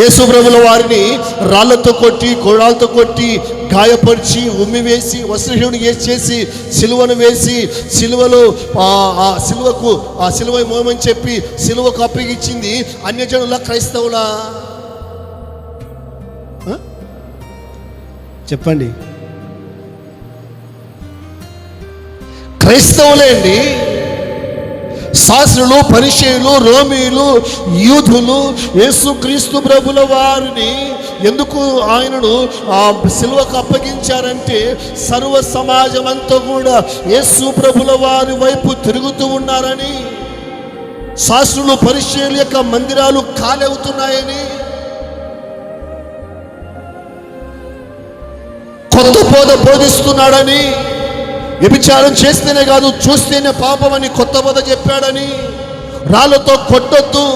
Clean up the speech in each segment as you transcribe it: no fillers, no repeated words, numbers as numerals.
యేసు ప్రభుల వారిని రాళ్లతో కొట్టి, కోడాలతో కొట్టి, గాయపరిచి, ఉమ్మివేసి, వస్త్రహీనుని చేసి, సిలువను వేసి, సిలువలో ఆ సిలువ మోమని చెప్పి సిలువకు అప్పగించింది అన్యజనుల, క్రైస్తవులా? చెప్పండి. క్రైస్తవులే అండి. శాస్త్రులు, పరిసయ్యులు, రోమీయులు, యూదులు యేసుక్రీస్తు ప్రభుల వారిని ఎందుకు ఆయనను ఆ సిలువకు అప్పగించారంటే సర్వ సమాజం అంతా కూడా యేసు ప్రభుల వారి వైపు తిరుగుతూ ఉన్నారని, శాస్త్రులు, పరిసయ్యుల యొక్క మందిరాలు ఖాళీ, కొత్త బోధ బోధిస్తున్నాడని, వ్యభిచారం చేస్తేనే కాదు చూస్తేనే పాపం అని కొత్త బోధ చెప్పాడని, రాళ్లతో కొట్టొద్దు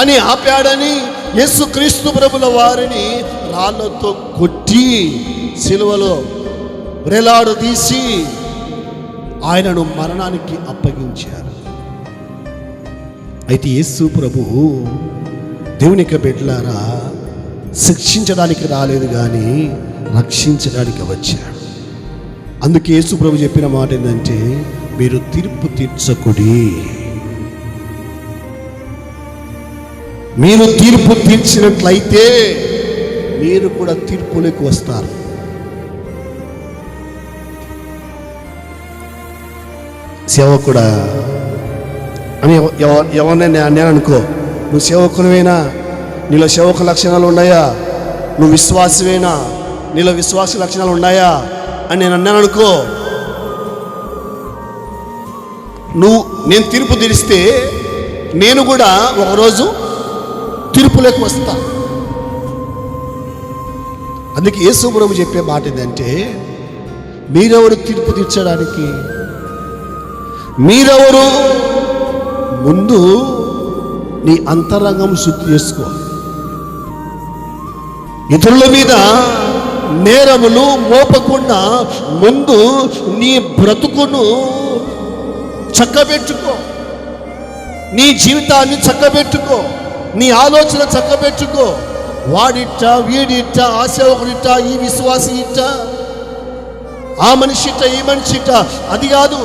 అని ఆపాడని, యేసుక్రీస్తు ప్రభుల వారిని రాళ్లతో కొట్టి సిలువలో వేలాడదీసి ఆయనను మరణానికి అప్పగించారు. అయితే యేసు ప్రభువు దేవుని యొక్క బిడ్డలారా శిక్షించడానికి రాలేదు కానీ రక్షించడానికి వచ్చాడు. అందుకే యేసు ప్రభు చెప్పిన మాట ఏంటంటే, మీరు తీర్పు తీర్చకుడి. మీరు తీర్పు తీర్చినట్లయితే మీరు కూడా తీర్పులోకి వస్తారు. సేవకుడా అని ఎవరినైనా నేను అనుకో, నువ్వు సేవకునివేనా, నీలో సేవక లక్షణాలు ఉన్నాయా, నువ్వు విశ్వాసమేనా, నీలో విశ్వాస లక్షణాలు ఉన్నాయా అని నేను అన్నాను అనుకో, నేను తీర్పు తీరిస్తే నేను కూడా ఒకరోజు తీర్పులోకి వస్తా. అందుకే యేసు ప్రభు చెప్పే మాట ఏంటంటే, మీరెవరు తీర్పు తీర్చడానికి? మీరెవరు? ముందు నీ అంతరంగం శుద్ధి చేసుకో. ఇతరుల మీద నేరములు మోపకుండా ముందు నీ బ్రతుకును చక్కబెట్టుకో, నీ జీవితాన్ని చక్కబెట్టుకో, నీ ఆలోచన చక్కబెట్టుకో. వాడిట్ట, వీడిట్ట, ఆ సేవకుడిట్ట, ఈ విశ్వాసి ఇట్ట, ఆ మనిషిట, ఈ మనిషిట, అది కాదు.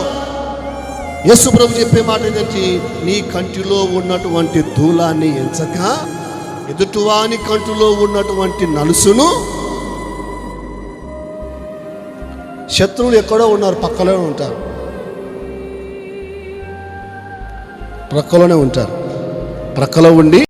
యేసు ప్రభు చెప్పే మాట ఏంటంటే, నీ కంటిలో ఉన్నటువంటి ధూళాన్ని ఎంచక ఎదుటివాని కంటిలో ఉన్నటువంటి నలుసును. శత్రువులు ఎక్కడో ఉన్నారు, పక్కలోనే ఉంటారు, ప్రక్కలోనే ఉంటారు. ప్రక్కలో ఉండి